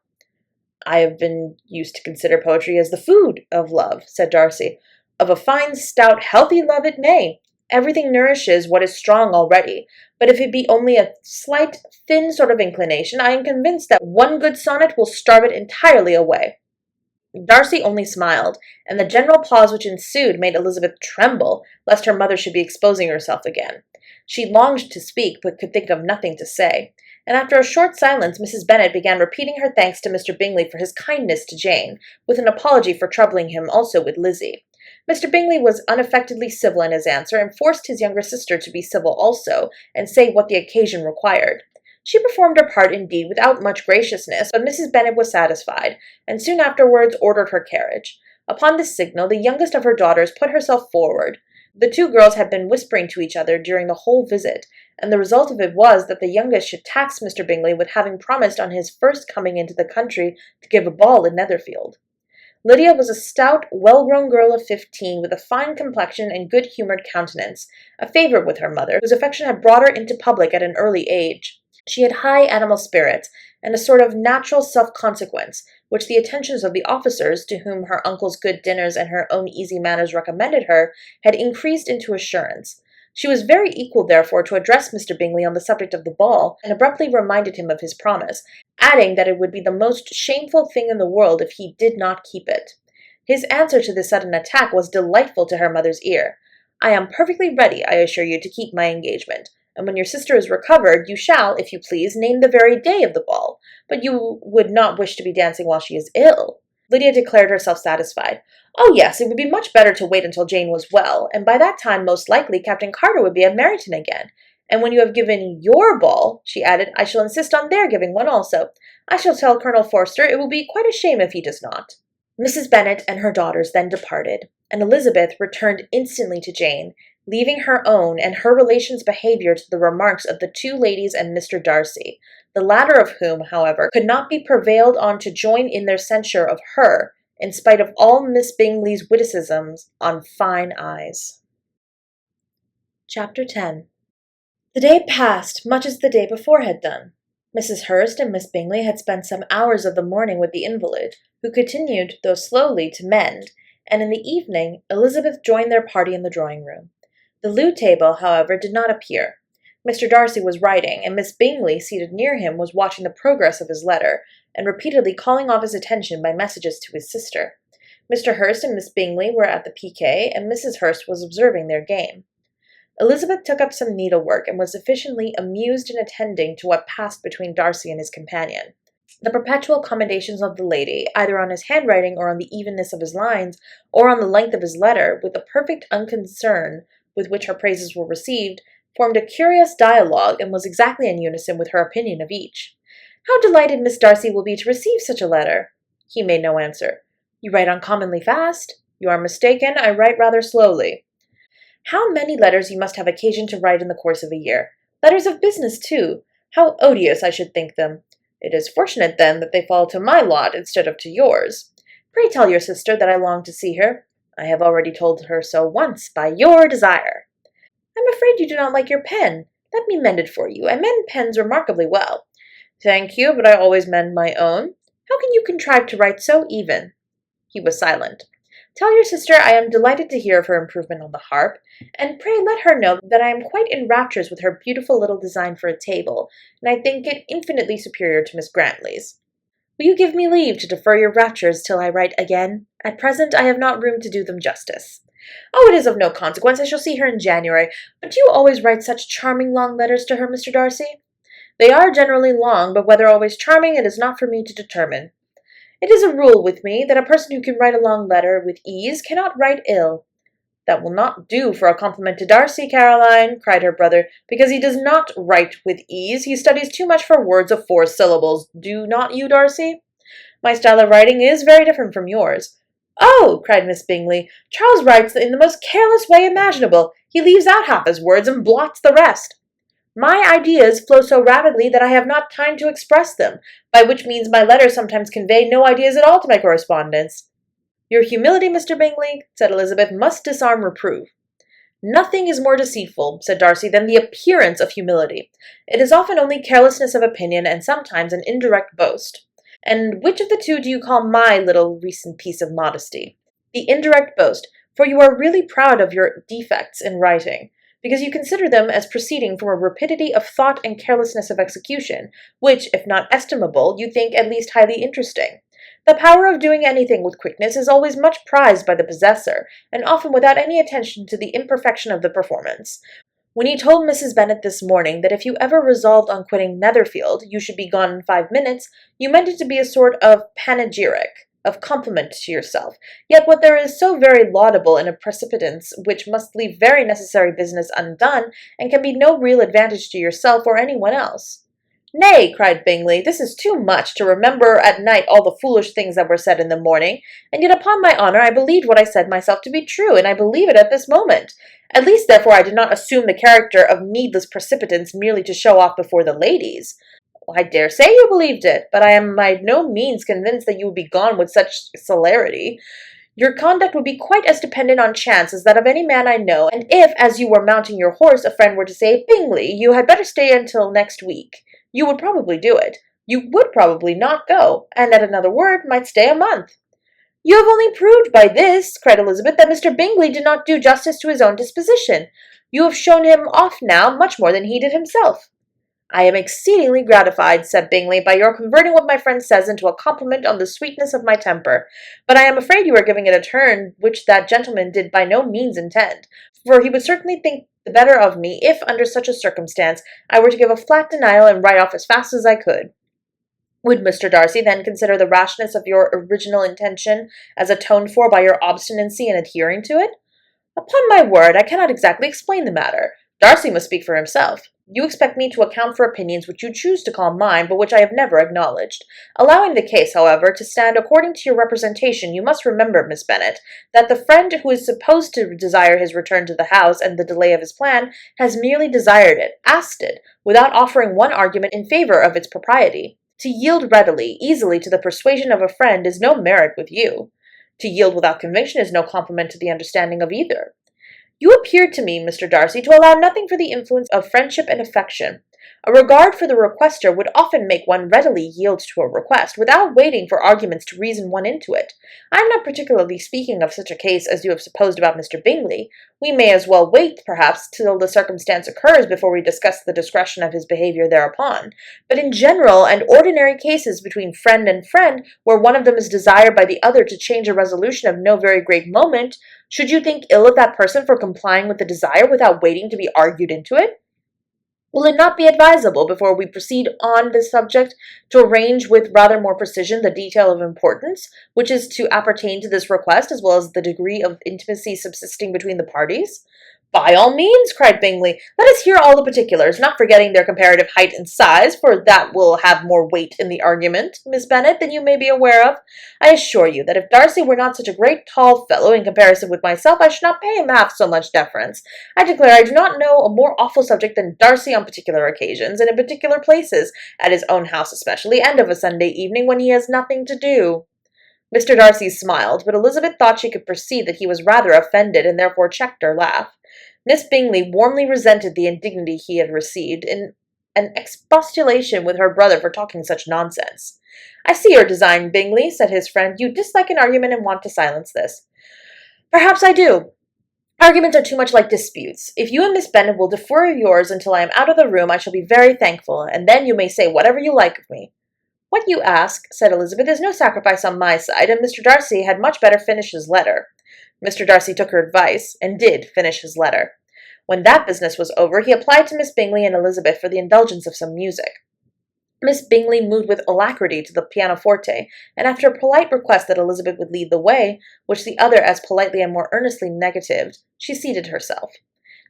"I have been used to consider poetry as the food of love," said Darcy. "Of a fine, stout, healthy love it may. Everything nourishes what is strong already. But if it be only a slight, thin sort of inclination, I am convinced that one good sonnet will starve it entirely away." Darcy only smiled, and the general pause which ensued made Elizabeth tremble, lest her mother should be exposing herself again. She longed to speak, but could think of nothing to say, and after a short silence Mrs. Bennet began repeating her thanks to Mr. Bingley for his kindness to Jane, with an apology for troubling him also with Lizzie. Mr. Bingley was unaffectedly civil in his answer, and forced his younger sister to be civil also, and say what the occasion required. She performed her part indeed without much graciousness, but Mrs. Bennet was satisfied, and soon afterwards ordered her carriage. Upon this signal, the youngest of her daughters put herself forward. The two girls had been whispering to each other during the whole visit, and the result of it was that the youngest should tax Mr. Bingley with having promised on his first coming into the country to give a ball in Netherfield. Lydia was a stout, well-grown girl of 15, with a fine complexion and good-humoured countenance, a favourite with her mother, whose affection had brought her into public at an early age. She had high animal spirits, and a sort of natural self-consequence, which the attentions of the officers, to whom her uncle's good dinners and her own easy manners recommended her, had increased into assurance. She was very equal, therefore, to address Mr. Bingley on the subject of the ball, and abruptly reminded him of his promise, adding that it would be the most shameful thing in the world if he did not keep it. His answer to this sudden attack was delightful to her mother's ear. "I am perfectly ready, I assure you, to keep my engagement, and when your sister is recovered, you shall, if you please, name the very day of the ball. But you would not wish to be dancing while she is ill?" Lydia declared herself satisfied. "Oh, yes, it would be much better to wait until Jane was well, and by that time, most likely, Captain Carter would be at Meryton again. And when you have given your ball," she added, "I shall insist on their giving one also. I shall tell Colonel Forster it will be quite a shame if he does not." Mrs. Bennet and her daughters then departed, and Elizabeth returned instantly to Jane, leaving her own and her relations' behaviour to the remarks of the two ladies and Mr. Darcy, the latter of whom, however, could not be prevailed on to join in their censure of her, in spite of all Miss Bingley's witticisms on fine eyes. Chapter 10. The day passed much as the day before had done. Mrs. Hurst and Miss Bingley had spent some hours of the morning with the invalid, who continued, though slowly, to mend, and in the evening Elizabeth joined their party in the drawing-room. The loo table, however, did not appear. Mr. Darcy was writing, and Miss Bingley, seated near him, was watching the progress of his letter, and repeatedly calling off his attention by messages to his sister. Mr. Hurst and Miss Bingley were at the piquet, and Mrs. Hurst was observing their game. Elizabeth took up some needlework, and was sufficiently amused in attending to what passed between Darcy and his companion. The perpetual commendations of the lady, either on his handwriting or on the evenness of his lines, or on the length of his letter, with a perfect unconcern, with which her praises were received, formed a curious dialogue and was exactly in unison with her opinion of each. "How delighted Miss Darcy will be to receive such a letter!" He made no answer. "You write uncommonly fast." "You are mistaken, I write rather slowly." "How many letters you must have occasion to write in the course of a year! Letters of business, too! How odious I should think them! It is fortunate, then, that they fall to my lot instead of to yours. Pray tell your sister that I long to see her. I have already told her so once, by your desire. I'm afraid you do not like your pen. Let me mend it for you. I mend pens remarkably well." "Thank you, but I always mend my own. How can you contrive to write so even?" He was silent. "Tell your sister I am delighted to hear of her improvement on the harp, and pray let her know that I am quite in raptures with her beautiful little design for a table, and I think it infinitely superior to Miss Grantley's. Will you give me leave to defer your raptures till I write again? At present I have not room to do them justice." "Oh, it is of no consequence. I shall see her in January. But do you always write such charming long letters to her, Mr. Darcy?" "They are generally long, but whether always charming it is not for me to determine. It is a rule with me that a person who can write a long letter with ease cannot write ill." "That will not do for a compliment to Darcy, Caroline," cried her brother, "because he does not write with ease. He studies too much for words of 4 syllables. Do not you, Darcy? My style of writing is very different from yours." "Oh!" cried Miss Bingley, "Charles writes in the most careless way imaginable. He leaves out half his words and blots the rest. My ideas flow so rapidly that I have not time to express them, by which means my letters sometimes convey no ideas at all to my correspondents." "Your humility, Mr. Bingley," said Elizabeth, "must disarm reproof." "Nothing is more deceitful," said Darcy, "than the appearance of humility. It is often only carelessness of opinion, and sometimes an indirect boast. And which of the two do you call my little recent piece of modesty?" "The indirect boast, for you are really proud of your defects in writing, because you consider them as proceeding from a rapidity of thought and carelessness of execution, which, if not estimable, you think at least highly interesting. The power of doing anything with quickness is always much prized by the possessor, and often without any attention to the imperfection of the performance. When you told Mrs. Bennet this morning that if you ever resolved on quitting Netherfield, you should be gone in 5 minutes, you meant it to be a sort of panegyric, of compliment to yourself. Yet what there is so very laudable in a precipitance which must leave very necessary business undone, and can be no real advantage to yourself or any one else." "Nay," cried Bingley, "this is too much, to remember at night all the foolish things that were said in the morning, and yet upon my honour I believed what I said myself to be true, and I believe it at this moment. At least, therefore, I did not assume the character of needless precipitance merely to show off before the ladies." "I dare say you believed it, but I am by no means convinced that you would be gone with such celerity. Your conduct would be quite as dependent on chance as that of any man I know, and if, as you were mounting your horse, a friend were to say, 'Bingley, you had better stay until next week,' you would probably do it. You would probably not go, and at another word might stay a month." "You have only proved by this," cried Elizabeth, "that Mr. Bingley did not do justice to his own disposition. You have shown him off now much more than he did himself." "I am exceedingly gratified," said Bingley, "by your converting what my friend says into a compliment on the sweetness of my temper. But I am afraid you are giving it a turn which that gentleman did by no means intend, for he would certainly think the better of me if, under such a circumstance, I were to give a flat denial and write off as fast as I could. Would Mr. Darcy then consider the rashness of your original intention as atoned for by your obstinacy in adhering to it?" "Upon my word, I cannot exactly explain the matter. Darcy must speak for himself. You expect me to account for opinions which you choose to call mine, but which I have never acknowledged. Allowing the case, however, to stand according to your representation, you must remember, Miss Bennet, that the friend who is supposed to desire his return to the house and the delay of his plan has merely desired it, asked it, without offering one argument in favour of its propriety. To yield readily, easily to the persuasion of a friend is no merit with you. To yield without conviction is no compliment to the understanding of either. You appeared to me, Mr. Darcy, to allow nothing for the influence of friendship and affection. A regard for the requester would often make one readily yield to a request, without waiting for arguments to reason one into it. I am not particularly speaking of such a case as you have supposed about Mr. Bingley. We may as well wait, perhaps, till the circumstance occurs before we discuss the discretion of his behaviour thereupon. But in general and ordinary cases between friend and friend, where one of them is desired by the other to change a resolution of no very great moment, should you think ill of that person for complying with the desire without waiting to be argued into it? Will it not be advisable, before we proceed on this subject, to arrange with rather more precision the detail of importance, which is to appertain to this request, as well as the degree of intimacy subsisting between the parties? "By all means," cried Bingley. "Let us hear all the particulars, not forgetting their comparative height and size, for that will have more weight in the argument, Miss Bennet, than you may be aware of. I assure you that if Darcy were not such a great tall fellow in comparison with myself, I should not pay him half so much deference. I declare I do not know a more awful subject than Darcy on particular occasions, and in particular places, at his own house especially, and of a Sunday evening when he has nothing to do." Mr. Darcy smiled, but Elizabeth thought she could perceive that he was rather offended, and therefore checked her laugh. Miss Bingley warmly resented the indignity he had received in an expostulation with her brother for talking such nonsense. "I see your design, Bingley," said his friend. "You dislike an argument and want to silence this." "Perhaps I do. Arguments are too much like disputes. If you and Miss Bennet will defer yours until I am out of the room, I shall be very thankful, and then you may say whatever you like of me." "What you ask," said Elizabeth, "is no sacrifice on my side, and Mr. Darcy had much better finish his letter." Mr. Darcy took her advice, and did finish his letter. When that business was over, he applied to Miss Bingley and Elizabeth for the indulgence of some music. Miss Bingley moved with alacrity to the pianoforte, and after a polite request that Elizabeth would lead the way, which the other as politely and more earnestly negatived, she seated herself.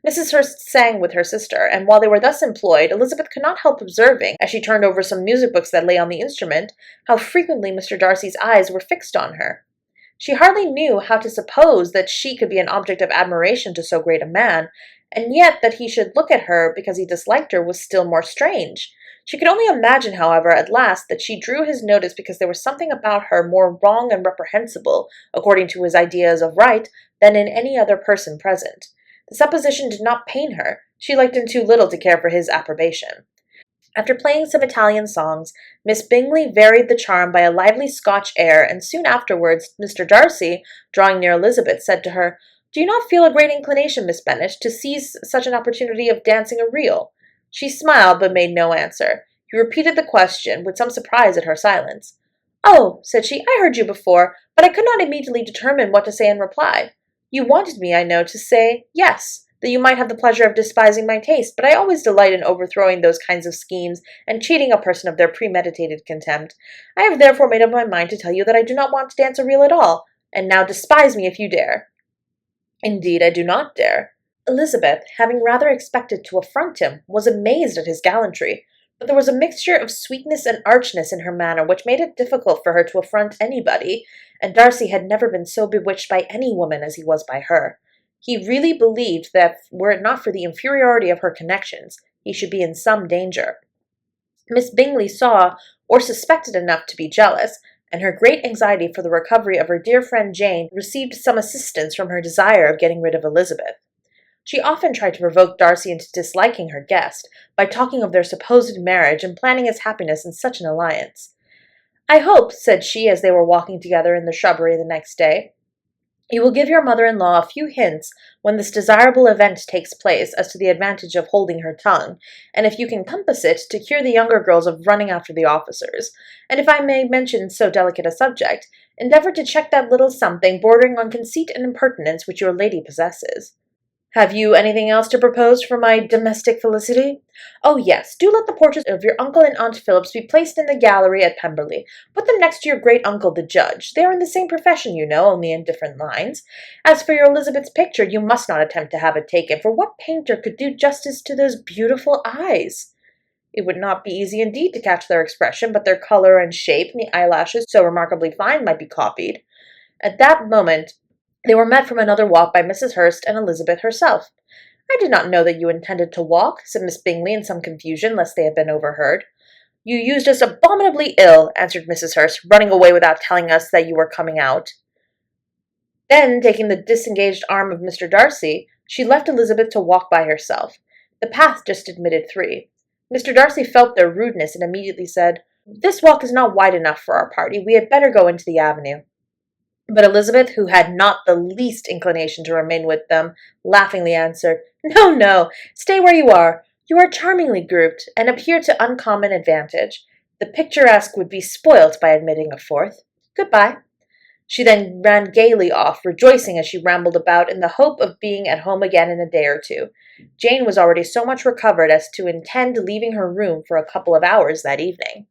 Mrs. Hurst sang with her sister, and while they were thus employed, Elizabeth could not help observing, as she turned over some music books that lay on the instrument, how frequently Mr. Darcy's eyes were fixed on her. She hardly knew how to suppose that she could be an object of admiration to so great a man, and yet that he should look at her because he disliked her was still more strange. She could only imagine, however, at last, that she drew his notice because there was something about her more wrong and reprehensible, according to his ideas of right, than in any other person present. The supposition did not pain her. She liked him too little to care for his approbation. After playing some Italian songs, Miss Bingley varied the charm by a lively Scotch air, and soon afterwards Mr. Darcy, drawing near Elizabeth, said to her, "Do you not feel a great inclination, Miss Bennet, to seize such an opportunity of dancing a reel?" She smiled, but made no answer. He repeated the question, with some surprise at her silence. "Oh," said she, "I heard you before, but I could not immediately determine what to say in reply. You wanted me, I know, to say yes, that you might have the pleasure of despising my taste, but I always delight in overthrowing those kinds of schemes, and cheating a person of their premeditated contempt. I have therefore made up my mind to tell you that I do not want to dance a reel at all, and now despise me if you dare." "Indeed, I do not dare." Elizabeth, having rather expected to affront him, was amazed at his gallantry, but there was a mixture of sweetness and archness in her manner which made it difficult for her to affront anybody, and Darcy had never been so bewitched by any woman as he was by her. He really believed that, were it not for the inferiority of her connections, he should be in some danger. Miss Bingley saw, or suspected enough to be jealous, and her great anxiety for the recovery of her dear friend Jane received some assistance from her desire of getting rid of Elizabeth. She often tried to provoke Darcy into disliking her guest, by talking of their supposed marriage and planning his happiness in such an alliance. "I hope," said she, as they were walking together in the shrubbery the next day, "you will give your mother-in-law a few hints when this desirable event takes place as to the advantage of holding her tongue, and if you can compass it, to cure the younger girls of running after the officers. And if I may mention so delicate a subject, endeavour to check that little something bordering on conceit and impertinence which your lady possesses." "Have you anything else to propose for my domestic felicity?" "Oh, yes, do let the portraits of your uncle and Aunt Phillips be placed in the gallery at Pemberley. Put them next to your great-uncle the judge. They are in the same profession, you know, only in different lines. As for your Elizabeth's picture, you must not attempt to have it taken, for what painter could do justice to those beautiful eyes?" It would not be easy indeed to catch their expression, but their colour and shape, and the eyelashes, so remarkably fine, might be copied. At that moment they were met from another walk by Mrs. Hurst and Elizabeth herself. "I did not know that you intended to walk," said Miss Bingley in some confusion, lest they had been overheard. "You used us abominably ill," answered Mrs. Hurst, "running away without telling us that you were coming out." Then, taking the disengaged arm of Mr. Darcy, she left Elizabeth to walk by herself. The path just admitted three. Mr. Darcy felt their rudeness, and immediately said, "This walk is not wide enough for our party. We had better go into the avenue." But Elizabeth, who had not the least inclination to remain with them, laughingly answered, "No, no, stay where you are. You are charmingly grouped, and appear to uncommon advantage. The picturesque would be spoilt by admitting a fourth. Good-bye." She then ran gaily off, rejoicing as she rambled about in the hope of being at home again in a day or two. Jane was already so much recovered as to intend leaving her room for a couple of hours that evening.